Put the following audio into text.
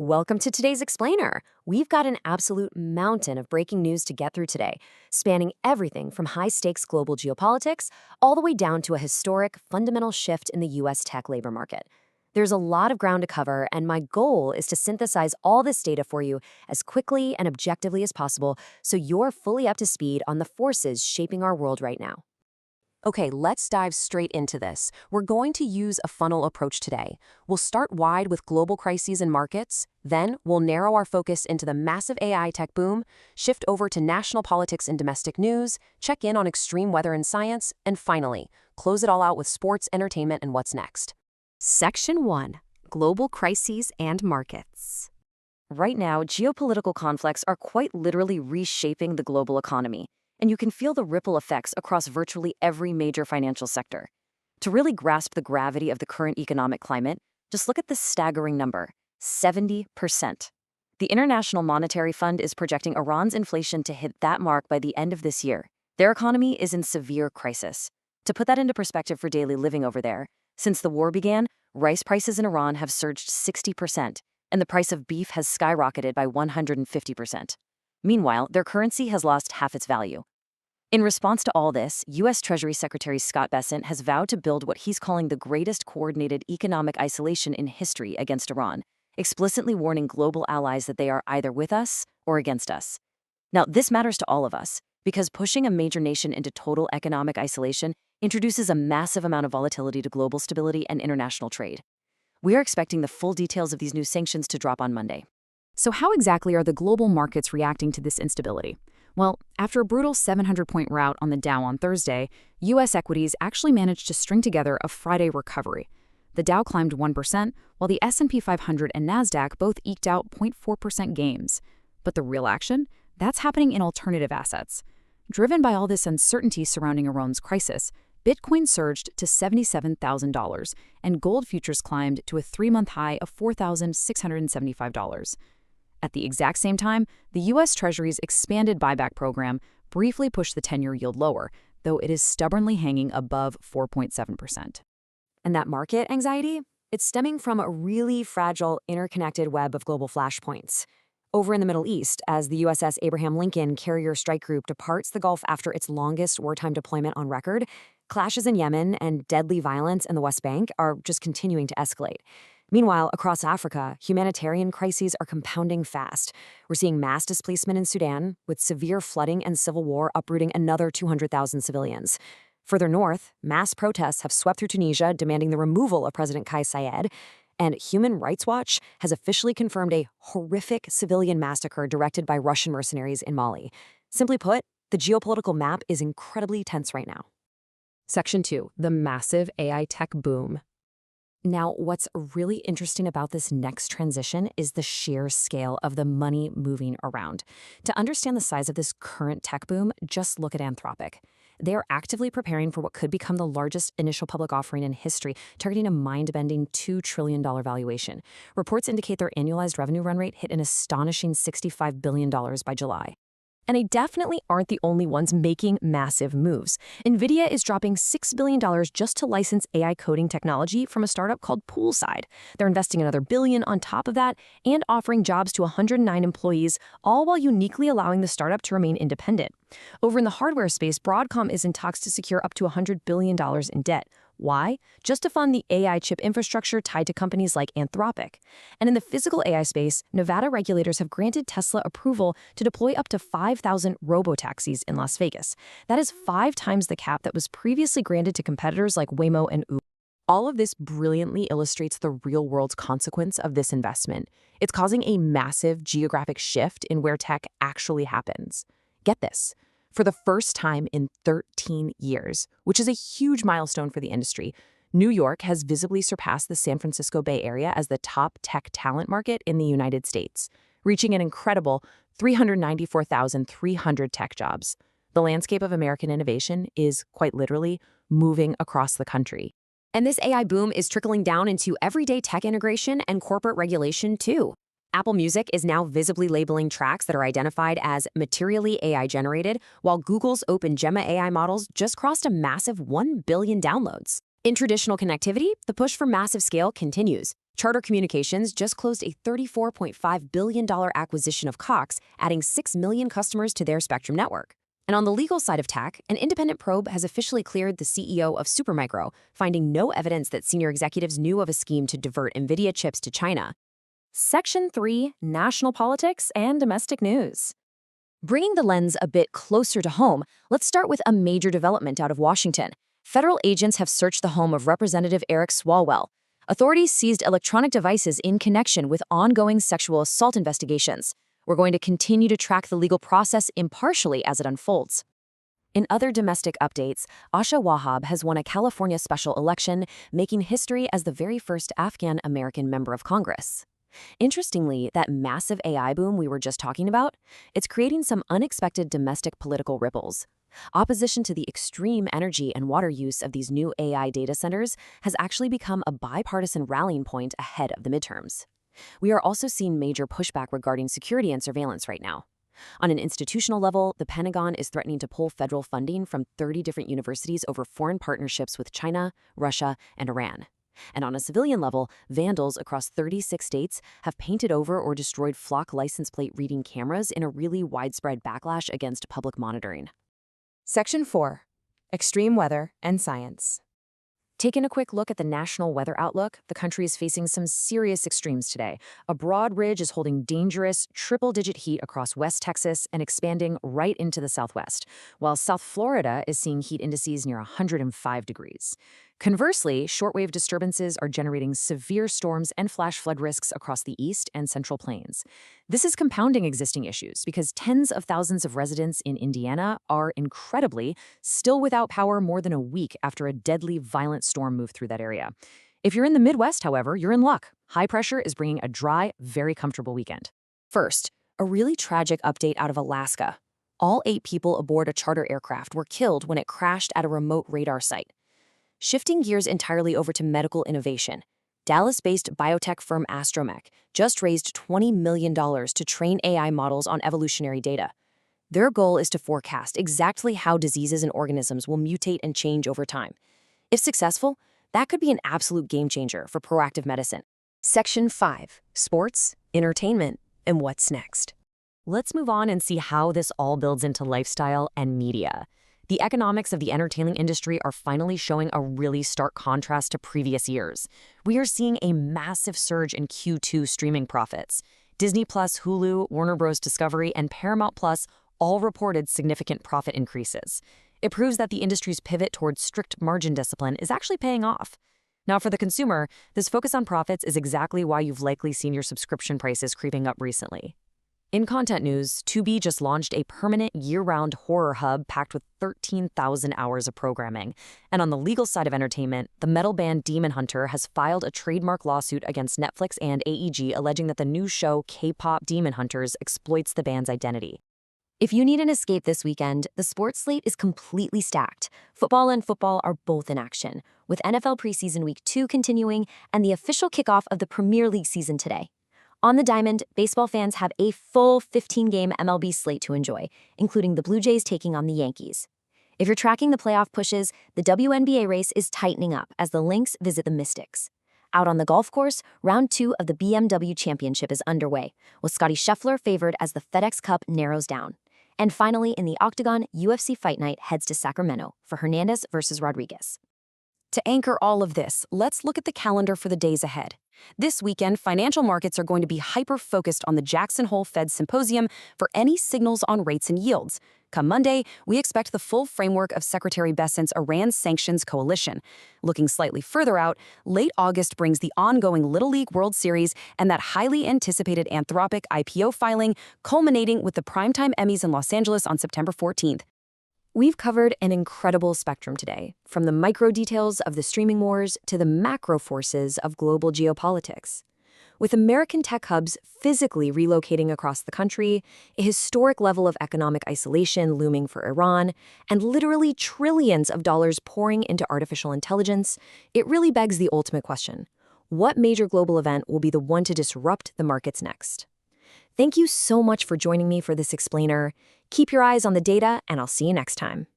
Welcome to today's Explainer. We've got an absolute mountain of breaking news to get through today, spanning everything from high-stakes global geopolitics all the way down to a historic, fundamental shift in the U.S. tech labor market. There's a lot of ground to cover, and my goal is to synthesize all this data for you as quickly and objectively as possible so you're fully up to speed on the forces shaping our world right now. Okay, let's dive straight into this. We're going to use a funnel approach today. We'll start wide with global crises and markets, then we'll narrow our focus into the massive AI tech boom, shift over to national politics and domestic news, check in on extreme weather and science, and finally, close it all out with sports, entertainment, and what's next. Section 1. Global Crises and Markets. Right now, geopolitical conflicts are quite literally reshaping the global economy, and you can feel the ripple effects across virtually every major financial sector. To really grasp the gravity of the current economic climate, just look at this staggering number, 70%. The International Monetary Fund is projecting Iran's inflation to hit that mark by the end of this year. Their economy is in severe crisis. To put that into perspective for daily living over there, since the war began, rice prices in Iran have surged 60%, and the price of beef has skyrocketed by 150%. Meanwhile, their currency has lost half its value. In response to all this, U.S. Treasury Secretary Scott Bessent has vowed to build what he's calling the greatest coordinated economic isolation in history against Iran, explicitly warning global allies that they are either with us or against us. Now, this matters to all of us, because pushing a major nation into total economic isolation introduces a massive amount of volatility to global stability and international trade. We are expecting the full details of these new sanctions to drop on Monday. So how exactly are the global markets reacting to this instability? Well, after a brutal 700-point rout on the Dow on Thursday, U.S. equities actually managed to string together a Friday recovery. The Dow climbed 1%, while the S&P 500 and NASDAQ both eked out 0.4% gains. But the real action? That's happening in alternative assets. Driven by all this uncertainty surrounding Iran's crisis, Bitcoin surged to $77,000, and gold futures climbed to a three-month high of $4,675. At the exact same time, the U.S. Treasury's expanded buyback program briefly pushed the 10-year yield lower, though it is stubbornly hanging above 4.7%. And that market anxiety? It's stemming from a really fragile, interconnected web of global flashpoints. Over in the Middle East, as the USS Abraham Lincoln Carrier Strike Group departs the Gulf after its longest wartime deployment on record, clashes in Yemen and deadly violence in the West Bank are just continuing to escalate. Meanwhile, across Africa, humanitarian crises are compounding fast. We're seeing mass displacement in Sudan, with severe flooding and civil war uprooting another 200,000 civilians. Further north, mass protests have swept through Tunisia demanding the removal of President Kais Saied, and Human Rights Watch has officially confirmed a horrific civilian massacre directed by Russian mercenaries in Mali. Simply put, the geopolitical map is incredibly tense right now. Section 2. The massive AI tech boom. Now, what's really interesting about this next transition is the sheer scale of the money moving around. To understand the size of this current tech boom, just look at Anthropic. They are actively preparing for what could become the largest initial public offering in history, targeting a mind-bending $2 trillion valuation. Reports indicate their annualized revenue run rate hit an astonishing $65 billion by July. And they definitely aren't the only ones making massive moves. NVIDIA is dropping $6 billion just to license AI coding technology from a startup called Poolside. They're investing another $1 billion on top of that and offering jobs to 109 employees, all while uniquely allowing the startup to remain independent. Over in the hardware space, Broadcom is in talks to secure up to $100 billion in debt. Why? Just to fund the AI chip infrastructure tied to companies like Anthropic. And in the physical AI space, Nevada regulators have granted Tesla approval to deploy up to 5,000 robotaxis in Las Vegas. That is 5 times the cap that was previously granted to competitors like Waymo and Uber. All of this brilliantly illustrates the real-world consequence of this investment. It's causing a massive geographic shift in where tech actually happens. Get this. For the first time in 13 years, which is a huge milestone for the industry, New York has visibly surpassed the San Francisco Bay Area as the top tech talent market in the United States, reaching an incredible 394,300 tech jobs. The landscape of American innovation is, quite literally, moving across the country. And this AI boom is trickling down into everyday tech integration and corporate regulation, too. Apple Music is now visibly labeling tracks that are identified as materially AI-generated, while Google's Open Gemma AI models just crossed a massive 1 billion downloads. In traditional connectivity, the push for massive scale continues. Charter Communications just closed a $34.5 billion acquisition of Cox, adding 6 million customers to their Spectrum network. And on the legal side of tech, an independent probe has officially cleared the CEO of Supermicro, finding no evidence that senior executives knew of a scheme to divert NVIDIA chips to China. Section 3, National Politics and Domestic News. Bringing the lens a bit closer to home, let's start with a major development out of Washington. Federal agents have searched the home of Representative Eric Swalwell. Authorities seized electronic devices in connection with ongoing sexual assault investigations. We're going to continue to track the legal process impartially as it unfolds. In other domestic updates, Asha Wahab has won a California special election, making history as the very first Afghan-American member of Congress. Interestingly, that massive AI boom we were just talking about, it's creating some unexpected domestic political ripples. Opposition to the extreme energy and water use of these new AI data centers has actually become a bipartisan rallying point ahead of the midterms. We are also seeing major pushback regarding security and surveillance right now. On an institutional level, the Pentagon is threatening to pull federal funding from 30 different universities over foreign partnerships with China, Russia, and Iran. And on a civilian level, vandals across 36 states have painted over or destroyed flock license plate reading cameras in a really widespread backlash against public monitoring. Section 4. Extreme Weather and Science. Taking a quick look at the national weather outlook, the country is facing some serious extremes today. A broad ridge is holding dangerous, triple-digit heat across West Texas and expanding right into the Southwest, while South Florida is seeing heat indices near 105 degrees. Conversely, shortwave disturbances are generating severe storms and flash flood risks across the East and Central Plains. This is compounding existing issues because tens of thousands of residents in Indiana are, incredibly, still without power more than a week after a deadly, violent storm moved through that area. If you're in the Midwest, however, you're in luck. High pressure is bringing a dry, very comfortable weekend. First, a really tragic update out of Alaska. All 8 people aboard a charter aircraft were killed when it crashed at a remote radar site. Shifting gears entirely over to medical innovation, Dallas-based biotech firm Astromech just raised $20 million to train AI models on evolutionary data. Their goal is to forecast exactly how diseases and organisms will mutate and change over time. If successful, that could be an absolute game changer for proactive medicine. Section 5. Sports, Entertainment, and What's Next. Let's move on and see how this all builds into lifestyle and media. The economics of the entertainment industry are finally showing a really stark contrast to previous years. We are seeing a massive surge in Q2 streaming profits. Disney+, Hulu, Warner Bros. Discovery, and Paramount Plus all reported significant profit increases. It proves that the industry's pivot towards strict margin discipline is actually paying off. Now, for the consumer, this focus on profits is exactly why you've likely seen your subscription prices creeping up recently. In content news, Tubi just launched a permanent year-round horror hub packed with 13,000 hours of programming. And on the legal side of entertainment, the metal band Demon Hunter has filed a trademark lawsuit against Netflix and AEG, alleging that the new show K-pop Demon Hunters exploits the band's identity. If you need an escape this weekend, the sports slate is completely stacked. Football and football are both in action, with NFL preseason week 2 continuing and the official kickoff of the Premier League season today. On the diamond, baseball fans have a full 15-game MLB slate to enjoy, including the Blue Jays taking on the Yankees. If you're tracking the playoff pushes, the WNBA race is tightening up as the Lynx visit the Mystics. Out on the golf course, round 2 of the BMW Championship is underway, with Scottie Scheffler favored as the FedEx Cup narrows down. And finally, in the Octagon, UFC Fight Night heads to Sacramento for Hernandez versus Rodriguez. To anchor all of this, let's look at the calendar for the days ahead. This weekend, financial markets are going to be hyper-focused on the Jackson Hole Fed Symposium for any signals on rates and yields. Come Monday, we expect the full framework of Secretary Bessent's Iran sanctions coalition. Looking slightly further out, late August brings the ongoing Little League World Series and that highly anticipated Anthropic IPO filing, culminating with the primetime Emmys in Los Angeles on September 14th. We've covered an incredible spectrum today, from the micro details of the streaming wars to the macro forces of global geopolitics. With American tech hubs physically relocating across the country, a historic level of economic isolation looming for Iran, and literally trillions of dollars pouring into artificial intelligence, it really begs the ultimate question: what major global event will be the one to disrupt the markets next? Thank you so much for joining me for this explainer. Keep your eyes on the data, and I'll see you next time.